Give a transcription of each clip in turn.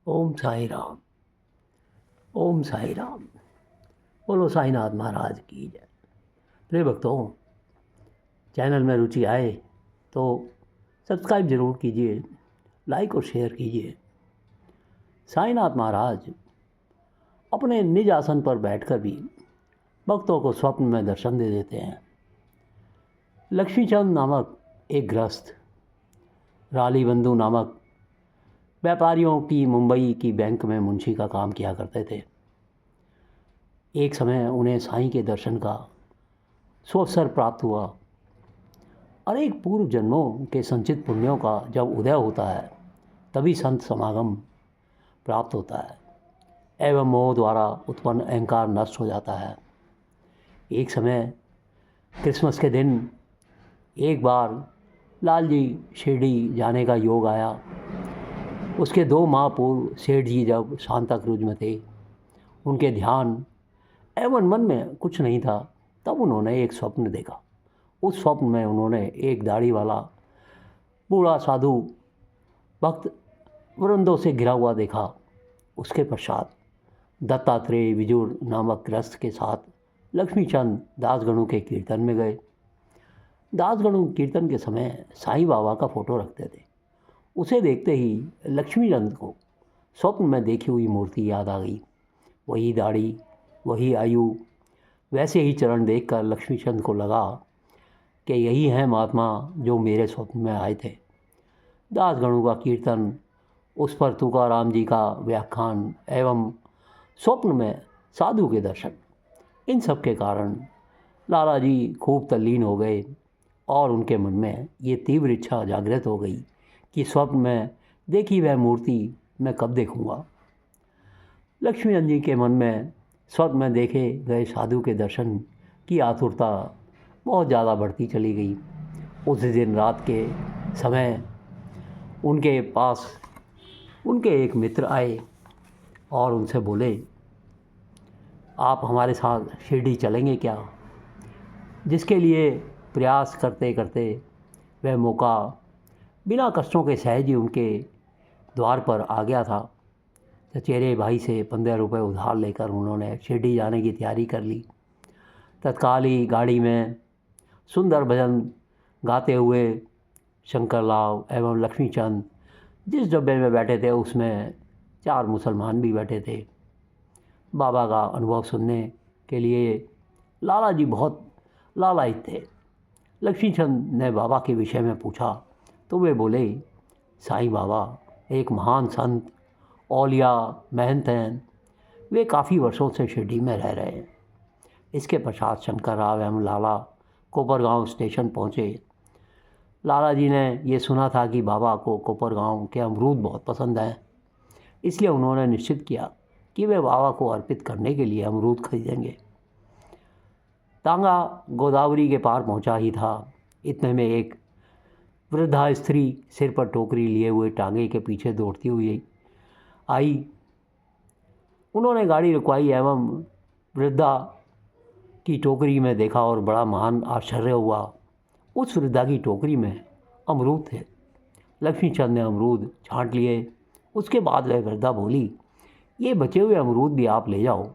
ओम साई राम। ओम साई राम। बोलो साईनाथ महाराज की जय। प्रिय भक्तों, चैनल में रुचि आए तो सब्सक्राइब जरूर कीजिए, लाइक और शेयर कीजिए। साईनाथ महाराज अपने निज आसन पर बैठकर भी भक्तों को स्वप्न में दर्शन दे देते हैं। लक्ष्मीचंद नामक एक गृहस्थ राली बंधु नामक व्यापारियों की मुंबई की बैंक में मुंशी का काम किया करते थे। एक समय उन्हें साईं के दर्शन का सुअवसर प्राप्त हुआ। अनेक पूर्व जन्मों के संचित पुण्यों का जब उदय होता है तभी संत समागम प्राप्त होता है एवं मोह द्वारा उत्पन्न अहंकार नष्ट हो जाता है। एक समय क्रिसमस के दिन एक बार लाल जी शिरडी जाने का योग आया। उसके 2 माह पूर्व सेठ जी जब सांता क्रूज में थे, उनके ध्यान एवं मन में कुछ नहीं था, तब उन्होंने एक स्वप्न देखा। उस स्वप्न में उन्होंने एक दाढ़ी वाला बूढ़ा साधु भक्त वृंदों से घिरा हुआ देखा। उसके पश्चात दत्तात्रेय विजुर नामक गृहस्थ के साथ लक्ष्मीचंद दासगणु के कीर्तन में गए। दासगणु कीर्तन के समय साईं बाबा का फोटो रखते थे। उसे देखते ही लक्ष्मीचंद को स्वप्न में देखी हुई मूर्ति याद आ गई। वही दाढ़ी, वही आयु, वैसे ही चरण देखकर लक्ष्मीचंद को लगा कि यही हैं महात्मा जो मेरे स्वप्न में आए थे। दासगणु का कीर्तन, उस पर तुकाराम जी का व्याख्यान एवं स्वप्न में साधु के दर्शन, इन सब के कारण लाला जी खूब तल्लीन हो गए और उनके मन में ये तीव्र इच्छा जागृत हो गई कि स्वप्न में देखी वह मूर्ति मैं कब देखूंगा। लक्ष्मीचंद जी के मन में स्वप्न में देखे गए साधु के दर्शन की आतुरता बहुत ज़्यादा बढ़ती चली गई। उस दिन रात के समय उनके पास उनके एक मित्र आए और उनसे बोले, आप हमारे साथ शिरडी चलेंगे क्या? जिसके लिए प्रयास करते करते वह मौका बिना कष्टों के सहज ही उनके द्वार पर आ गया था। चचेरे भाई से 15 रुपये उधार लेकर उन्होंने शिरडी जाने की तैयारी कर ली। तत्काल ही गाड़ी में सुंदर भजन गाते हुए शंकरलाल एवं लक्ष्मीचंद जिस डब्बे में बैठे थे उसमें 4 मुसलमान भी बैठे थे। बाबा का अनुभव सुनने के लिए लाला जी बहुत लालायित थे। लक्ष्मीचंद ने बाबा के विषय में पूछा तो वे बोले, साईं बाबा एक महान संत औलिया महंत हैं। वे काफ़ी वर्षों से शिरडी में रह रहे हैं। इसके पश्चात शंकर राव एवं लाला कोपरगांव स्टेशन पहुँचे। लाला जी ने ये सुना था कि बाबा को कोपरगांव के अमरूद बहुत पसंद हैं, इसलिए उन्होंने निश्चित किया कि वे बाबा को अर्पित करने के लिए अमरूद खरीदेंगे। तांगा गोदावरी के पार पहुंचा ही था, इतने में एक वृद्धा स्त्री सिर पर टोकरी लिए हुए टांगे के पीछे दौड़ती हुई आई। उन्होंने गाड़ी रुकवाई एवं वृद्धा की टोकरी में देखा और बड़ा महान आश्चर्य हुआ। उस वृद्धा की टोकरी में अमरूद थे। लक्ष्मीचंद ने अमरूद छांट लिए। उसके बाद वह वृद्धा बोली, ये बचे हुए अमरूद भी आप ले जाओ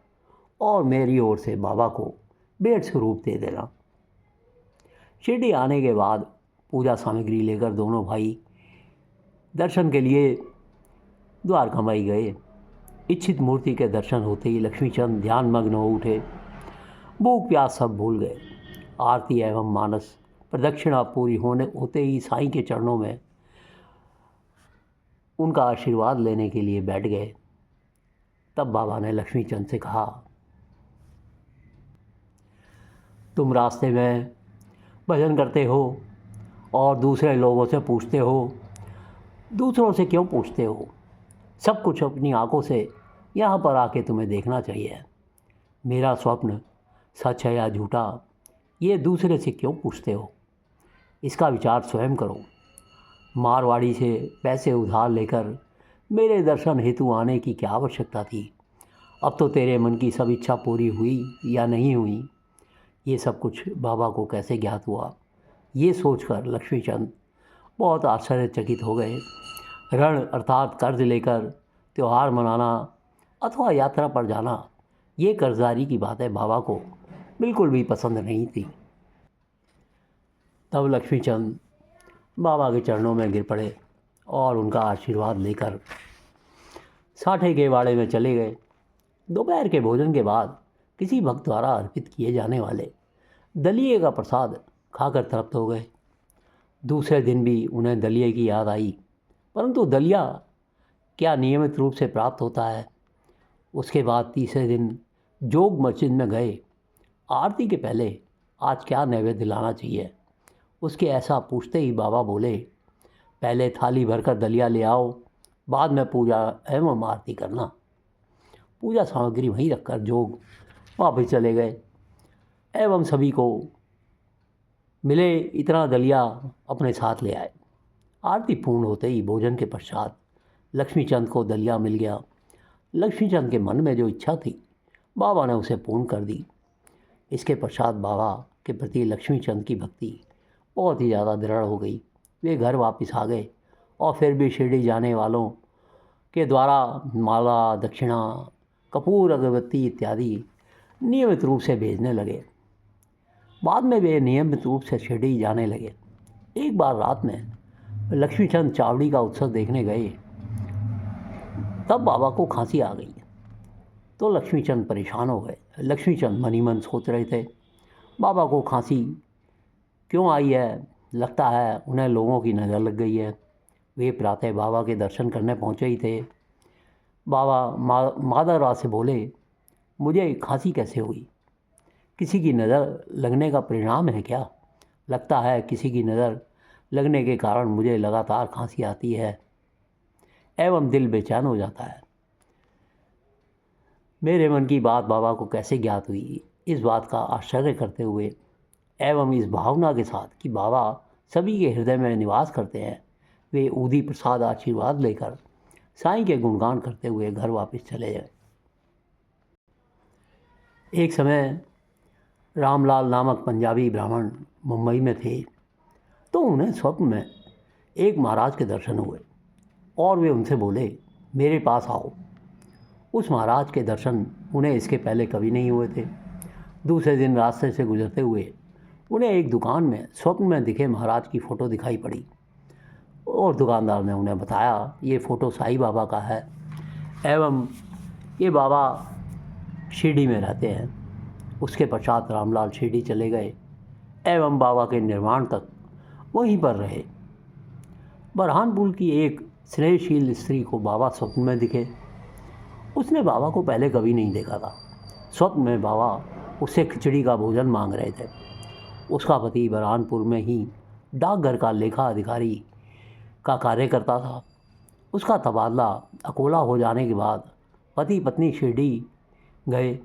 और मेरी ओर से बाबा को भेंट स्वरूप दे देना। शिरडी आने के बाद पूजा सामग्री लेकर दोनों भाई दर्शन के लिए द्वारकामाई गए। इच्छित मूर्ति के दर्शन होते ही लक्ष्मीचंद ध्यानमग्न हो उठे। भूख प्यास सब भूल गए। आरती एवं मानस प्रदक्षिणा पूरी होते ही साईं के चरणों में उनका आशीर्वाद लेने के लिए बैठ गए। तब बाबा ने लक्ष्मीचंद से कहा, तुम रास्ते में भजन करते हो और दूसरे लोगों से पूछते हो, दूसरों से क्यों पूछते हो? सब कुछ अपनी आंखों से यहाँ पर आके तुम्हें देखना चाहिए। मेरा स्वप्न सच है या झूठा, ये दूसरे से क्यों पूछते हो? इसका विचार स्वयं करो। मारवाड़ी से पैसे उधार लेकर मेरे दर्शन हेतु आने की क्या आवश्यकता थी? अब तो तेरे मन की सब इच्छा पूरी हुई या नहीं हुई, ये सब कुछ बाबा को कैसे ज्ञात हुआ? ये सोचकर लक्ष्मीचंद बहुत आश्चर्यचकित हो गए। ऋण अर्थात कर्ज लेकर त्यौहार मनाना अथवा यात्रा पर जाना, ये कर्जदारी की बातें बाबा को बिल्कुल भी पसंद नहीं थी। तब लक्ष्मीचंद बाबा के चरणों में गिर पड़े और उनका आशीर्वाद लेकर साठे के वाड़े में चले गए। दोपहर के भोजन के बाद किसी भक्त द्वारा अर्पित किए जाने वाले दलिये का प्रसाद खाकर तृप्त हो गए। दूसरे दिन भी उन्हें दलिये की याद आई, परंतु दलिया क्या नियमित रूप से प्राप्त होता है। उसके बाद तीसरे दिन जोग मस्जिद में गए। आरती के पहले आज क्या नैवेद्य लाना चाहिए, उसके ऐसा पूछते ही बाबा बोले, पहले थाली भरकर दलिया ले आओ, बाद में पूजा एवं आरती करना। पूजा सामग्री वहीं रखकर जोग वापस चले गए एवं सभी को मिले इतना दलिया अपने साथ ले आए। आरती पूर्ण होते ही भोजन के पश्चात लक्ष्मीचंद को दलिया मिल गया। लक्ष्मीचंद के मन में जो इच्छा थी बाबा ने उसे पूर्ण कर दी। इसके पश्चात बाबा के प्रति लक्ष्मीचंद की भक्ति बहुत ही ज़्यादा दृढ़ हो गई। वे घर वापस आ गए और फिर भी शिरडी जाने वालों के द्वारा माला, दक्षिणा, कपूर, अगरबत्ती इत्यादि नियमित रूप से भेजने लगे। बाद में वे नियमित रूप से शिरडी जाने लगे। एक बार रात में लक्ष्मीचंद चावड़ी का उत्सव देखने गए, तब बाबा को खांसी आ गई तो लक्ष्मीचंद परेशान हो गए। लक्ष्मीचंद मन ही मन सोच रहे थे, बाबा को खांसी क्यों आई है, लगता है उन्हें लोगों की नज़र लग गई है। वे प्रातः बाबा के दर्शन करने पहुँचे ही थे। बाबा माधवराव से बोले, मुझे खांसी कैसे हुई, किसी की नज़र लगने का परिणाम है क्या? लगता है किसी की नज़र लगने के कारण मुझे लगातार खांसी आती है एवं दिल बेचैन हो जाता है। मेरे मन की बात बाबा को कैसे ज्ञात हुई, इस बात का आश्चर्य करते हुए एवं इस भावना के साथ कि बाबा सभी के हृदय में निवास करते हैं, वे ऊदी प्रसाद आशीर्वाद लेकर साईं के गुणगान करते हुए घर वापस चले गए। एक समय रामलाल नामक पंजाबी ब्राह्मण मुंबई में थे, तो उन्हें स्वप्न में एक महाराज के दर्शन हुए और वे उनसे बोले, मेरे पास आओ। उस महाराज के दर्शन उन्हें इसके पहले कभी नहीं हुए थे। दूसरे दिन रास्ते से गुजरते हुए उन्हें एक दुकान में स्वप्न में दिखे महाराज की फ़ोटो दिखाई पड़ी और दुकानदार ने उन्हें बताया, ये फ़ोटो साईं बाबा का है एवं ये बाबा शिरडी में रहते हैं। उसके पश्चात रामलाल शिरडी चले गए एवं बाबा के निर्माण तक वहीं पर रहे। बरहानपुर की एक स्नेहशील स्त्री को बाबा स्वप्न में दिखे। उसने बाबा को पहले कभी नहीं देखा था। स्वप्न में बाबा उससे खिचड़ी का भोजन मांग रहे थे। उसका पति बरहानपुर में ही डाकघर का लेखा अधिकारी का कार्य करता था। उसका तबादला अकोला हो जाने के बाद पति पत्नी शिरडी गए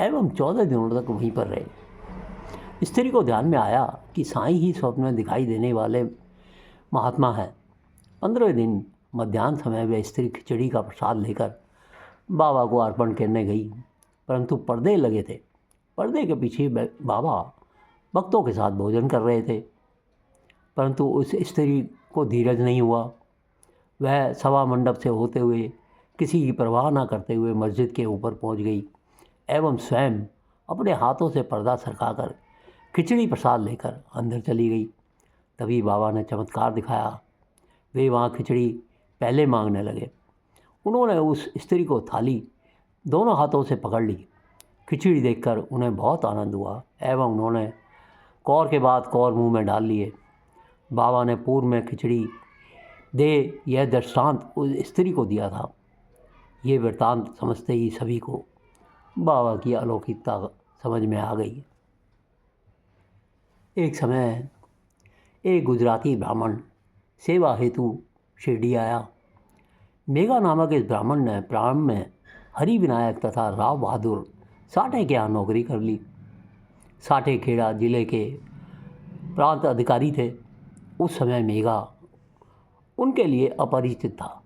एवं 14 दिनों तक वहीं पर रहे। स्त्री को ध्यान में आया कि साईं ही स्वप्न में दिखाई देने वाले महात्मा है। 15वें दिन मध्याह्न समय वे स्त्री खिचड़ी का प्रसाद लेकर बाबा को अर्पण करने गई, परंतु पर्दे लगे थे। पर्दे के पीछे बाबा भक्तों के साथ भोजन कर रहे थे, परंतु उस स्त्री को धीरज नहीं हुआ। वह सभा मंडप से होते हुए किसी की परवाह न करते हुए मस्जिद के ऊपर पहुंच गई एवं स्वयं अपने हाथों से पर्दा सरकाकर खिचड़ी प्रसाद लेकर अंदर चली गई। तभी बाबा ने चमत्कार दिखाया। वे वहाँ खिचड़ी पहले मांगने लगे। उन्होंने उस स्त्री को थाली दोनों हाथों से पकड़ ली। खिचड़ी देखकर उन्हें बहुत आनंद हुआ एवं उन्होंने कौर के बाद कौर मुंह में डाल लिए। बाबा ने पूर्व में खिचड़ी दे यह दृष्टांत उस स्त्री को दिया था। ये वृत्तांत समझते ही सभी को बाबा की अलौकिकता समझ में आ गई। एक समय एक गुजराती ब्राह्मण सेवा हेतु शिरडी आया। मेघा नामक इस ब्राह्मण ने प्रारंभ में हरि विनायक तथा राव बहादुर साठे के यहाँ नौकरी कर ली। साठे खेड़ा जिले के प्रांत अधिकारी थे। उस समय मेघा उनके लिए अपरिचित था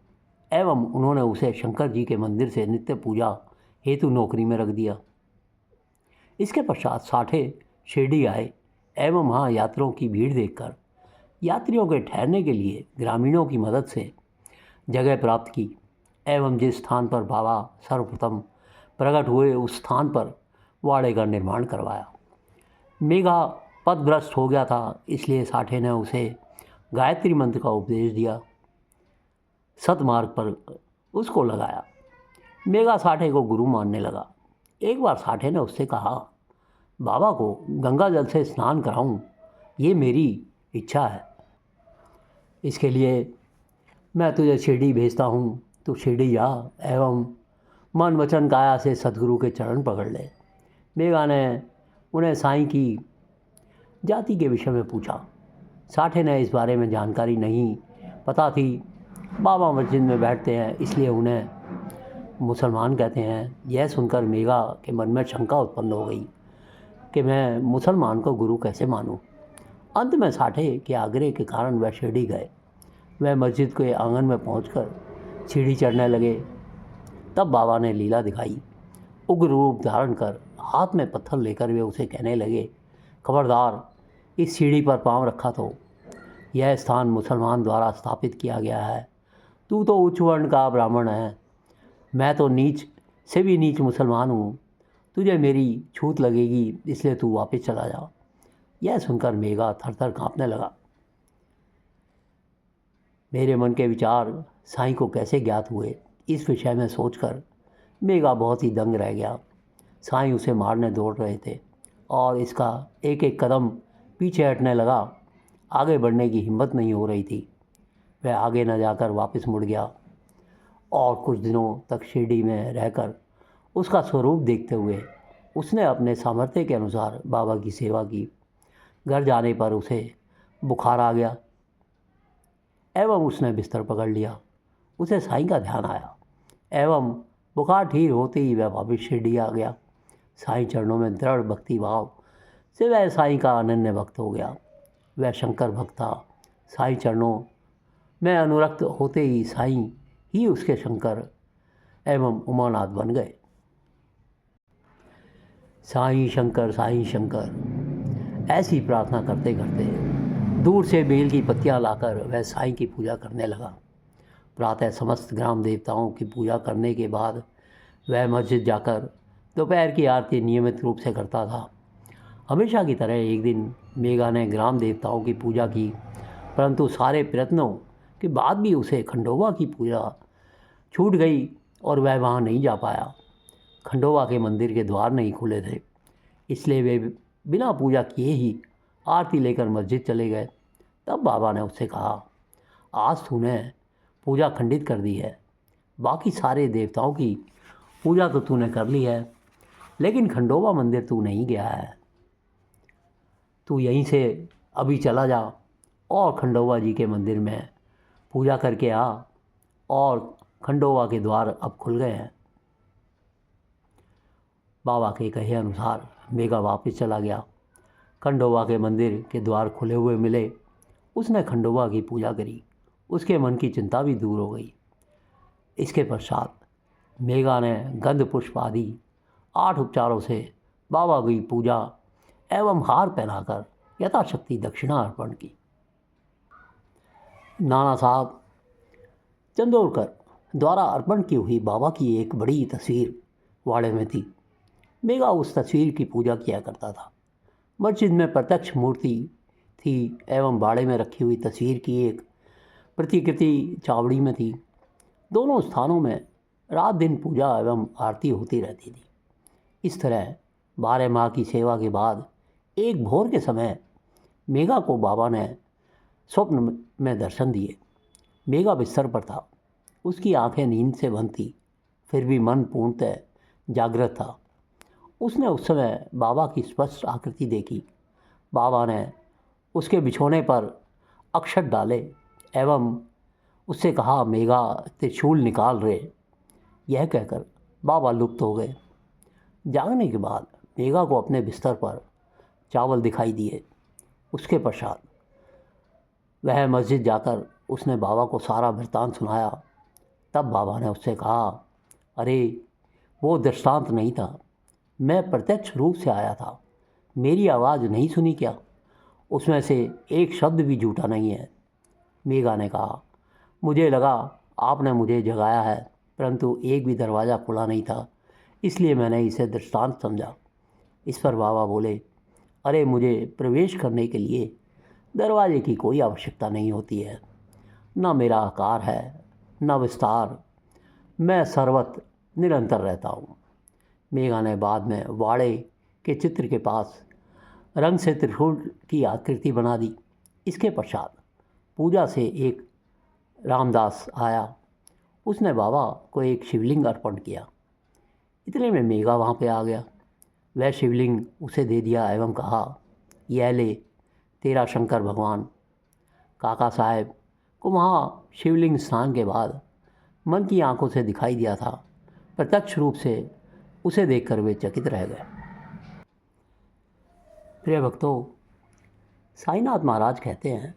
एवं उन्होंने उसे शंकर जी के मंदिर से नित्य पूजा हेतु नौकरी में रख दिया। इसके पश्चात साठे शिरडी आए एवं वहाँ यात्रियों की भीड़ देखकर यात्रियों के ठहरने के लिए ग्रामीणों की मदद से जगह प्राप्त की एवं जिस स्थान पर बाबा सर्वप्रथम प्रकट हुए उस स्थान पर वाड़े का निर्माण करवाया। मेघा पथभ्रष्ट हो गया था, इसलिए साठे ने उसे गायत्री मंत्र का उपदेश दिया, सतमार्ग पर उसको लगाया। मेघा साठे को गुरु मानने लगा। एक बार साठे ने उससे कहा, बाबा को गंगा जल से स्नान कराऊं, ये मेरी इच्छा है। इसके लिए मैं तुझे शिरडी भेजता हूँ, तू शिरडी जा एवं मन वचन काया से सदगुरु के चरण पकड़ ले। मेघा ने उन्हें साईं की जाति के विषय में पूछा। साठे ने इस बारे में जानकारी नहीं पता थी। बाबा मस्जिद में बैठते हैं इसलिए उन्हें मुसलमान कहते हैं। यह सुनकर मेघा के मन में शंका उत्पन्न हो गई कि मैं मुसलमान को गुरु कैसे मानूं। अंत में साठे के आग्रह के कारण वह शिरडी गए। वह मस्जिद के आंगन में पहुंचकर सीढ़ी चढ़ने लगे। तब बाबा ने लीला दिखाई। उग्र रूप धारण कर हाथ में पत्थर लेकर वे उसे कहने लगे, खबरदार, इस सीढ़ी पर पांव रखा तो यह स्थान मुसलमान द्वारा स्थापित किया गया है। तू तो उच्च वर्ण का ब्राह्मण है, मैं तो नीच से भी नीच मुसलमान हूँ। तुझे मेरी छूत लगेगी, इसलिए तू वापस चला जा। यह सुनकर मेघा थरथर काँपने लगा। मेरे मन के विचार साईं को कैसे ज्ञात हुए, इस विषय में सोचकर मेघा बहुत ही दंग रह गया। साईं उसे मारने दौड़ रहे थे और इसका एक एक कदम पीछे हटने लगा। आगे बढ़ने की हिम्मत नहीं हो रही थी। वह आगे न जाकर वापस मुड़ गया और कुछ दिनों तक शिरडी में रहकर उसका स्वरूप देखते हुए उसने अपने सामर्थ्य के अनुसार बाबा की सेवा की। घर जाने पर उसे बुखार आ गया एवं उसने बिस्तर पकड़ लिया। उसे साईं का ध्यान आया एवं बुखार ठीक होते ही वह वापस शिरडी आ गया। साईं चरणों में दृढ़ भक्ति भाव से वह साईं का अनन्य भक्त हो गया। वह शंकर भक्त था। साईं चरणों में अनुरक्त होते ही साईं ही उसके शंकर एवं उमानाथ बन गए। साईं शंकर ऐसी प्रार्थना करते करते दूर से बेल की पत्तियां लाकर वह साईं की पूजा करने लगा। प्रातः समस्त ग्राम देवताओं की पूजा करने के बाद वह मस्जिद जाकर दोपहर की आरती नियमित रूप से करता था। हमेशा की तरह एक दिन मेघा ने ग्राम देवताओं की पूजा की, परंतु सारे प्रयत्नों के बाद भी उसे खंडोबा की पूजा छूट गई और वह वहाँ नहीं जा पाया। खंडोबा के मंदिर के द्वार नहीं खुले थे, इसलिए वे बिना पूजा किए ही आरती लेकर मस्जिद चले गए। तब बाबा ने उससे कहा, आज तूने पूजा खंडित कर दी है। बाकी सारे देवताओं की पूजा तो तूने कर ली है, लेकिन खंडोबा मंदिर तू नहीं गया है। तू यहीं से अभी चला जा और खंडोबा जी के मंदिर में पूजा करके आ। और खंडोबा के द्वार अब खुल गए हैं। बाबा के कहे अनुसार मेघा वापस चला गया। खंडोबा के मंदिर के द्वार खुले हुए मिले। उसने खंडोबा की पूजा करी। उसके मन की चिंता भी दूर हो गई। इसके पश्चात मेघा ने गंध पुष्प आदि 8 उपचारों से बाबा की पूजा एवं हार पहनाकर यथाशक्ति दक्षिणा अर्पण की। नाना साहब चंदोरकर द्वारा अर्पण की हुई बाबा की एक बड़ी तस्वीर वाड़े में थी। मेघा उस तस्वीर की पूजा किया करता था। मस्जिद में प्रत्यक्ष मूर्ति थी एवं बाड़े में रखी हुई तस्वीर की एक प्रतिकृति चावड़ी में थी। दोनों स्थानों में रात दिन पूजा एवं आरती होती रहती थी। इस तरह 12 माह की सेवा के बाद एक भोर के समय मेघा को बाबा ने स्वप्न में दर्शन दिए। मेघा बिस्तर पर था। उसकी आंखें नींद से बंद थी, फिर भी मन पूर्णतः जागृत था। उसने उस समय बाबा की स्पष्ट आकृति देखी। बाबा ने उसके बिछोने पर अक्षत डाले एवं उससे कहा, मेघा त्रिशूल निकाल रे। यह कहकर बाबा लुप्त हो गए। जागने के बाद मेघा को अपने बिस्तर पर चावल दिखाई दिए। उसके पश्चात वह मस्जिद जाकर उसने बाबा को सारा वृत्तांत सुनाया। तब बाबा ने उससे कहा, अरे वो दृष्टांत नहीं था, मैं प्रत्यक्ष रूप से आया था। मेरी आवाज़ नहीं सुनी क्या? उसमें से एक शब्द भी झूठा नहीं है। मेघा ने कहा, मुझे लगा आपने मुझे जगाया है। परंतु एक भी दरवाज़ा खुला नहीं था, इसलिए मैंने इसे दृष्टांत समझा। इस पर बाबा बोले, अरे मुझे प्रवेश करने के लिए दरवाजे की कोई आवश्यकता नहीं होती है। न मेरा आकार है न विस्तार, मैं सर्वत्र निरंतर रहता हूँ। मेघा ने बाद में वाड़े के चित्र के पास रंग से त्रिशूल की आकृति बना दी। इसके पश्चात पूजा से एक रामदास आया। उसने बाबा को एक शिवलिंग अर्पण किया। इतने में मेघा वहाँ पे आ गया। वह शिवलिंग उसे दे दिया एवं कहा, यह ले तेरा शंकर भगवान। काका साहब को वहाँ शिवलिंग स्नान के बाद मन की आंखों से दिखाई दिया था। प्रत्यक्ष रूप से उसे देखकर वे चकित रह गए। प्रिय भक्तों, साईनाथ महाराज कहते हैं,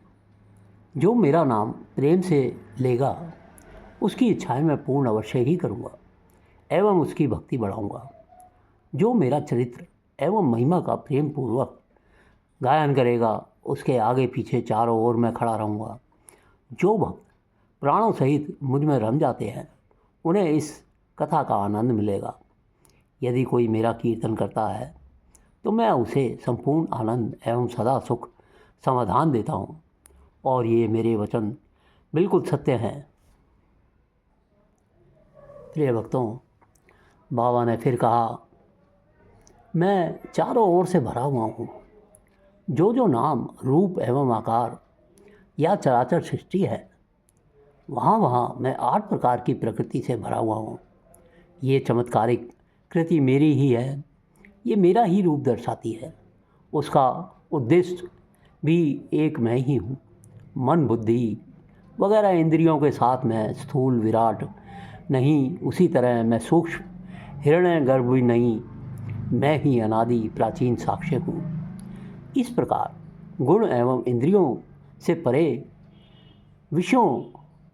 जो मेरा नाम प्रेम से लेगा उसकी इच्छाएं मैं पूर्ण अवश्य ही करूँगा एवं उसकी भक्ति बढ़ाऊँगा। जो मेरा चरित्र एवं महिमा का प्रेम पूर्वक गायन करेगा उसके आगे पीछे चारों ओर मैं खड़ा रहूँगा। जो भक्त प्राणों सहित मुझ में रम जाते हैं उन्हें इस कथा का आनंद मिलेगा। यदि कोई मेरा कीर्तन करता है तो मैं उसे संपूर्ण आनंद एवं सदा सुख समाधान देता हूँ, और ये मेरे वचन बिल्कुल सत्य हैं। प्रिय भक्तों, बाबा ने फिर कहा, मैं चारों ओर से भरा हुआ हूँ। जो जो नाम रूप एवं आकार या चराचर सृष्टि है, वहाँ वहाँ मैं 8 प्रकार की प्रकृति से भरा हुआ हूँ। ये चमत्कारिक कृति मेरी ही है, ये मेरा ही रूप दर्शाती है। उसका उद्देश्य भी एक मैं ही हूँ। मन बुद्धि वगैरह इंद्रियों के साथ मैं स्थूल विराट नहीं, उसी तरह मैं सूक्ष्म हिरण्य गर्भ भी नहीं, मैं ही अनादि प्राचीन साक्ष्य हूँ। इस प्रकार गुण एवं इंद्रियों से परे विषयों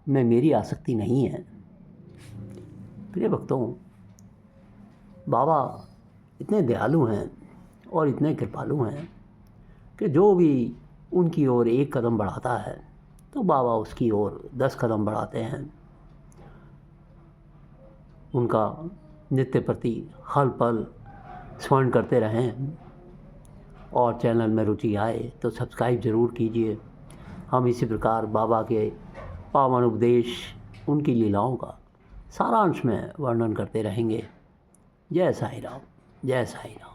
में मेरी आसक्ति नहीं है। प्रिय भक्तों, बाबा इतने दयालु हैं और इतने कृपालु हैं कि जो भी उनकी ओर एक कदम बढ़ाता है तो बाबा उसकी ओर 10 कदम बढ़ाते हैं। उनका नित्य प्रति हर पल स्मरण करते रहें, और चैनल में रुचि आए तो सब्सक्राइब ज़रूर कीजिए। हम इसी प्रकार बाबा के पावन उपदेश, उनकी लीलाओं का सारांश में वर्णन करते रहेंगे। जय साईं राम, जय साईं राम।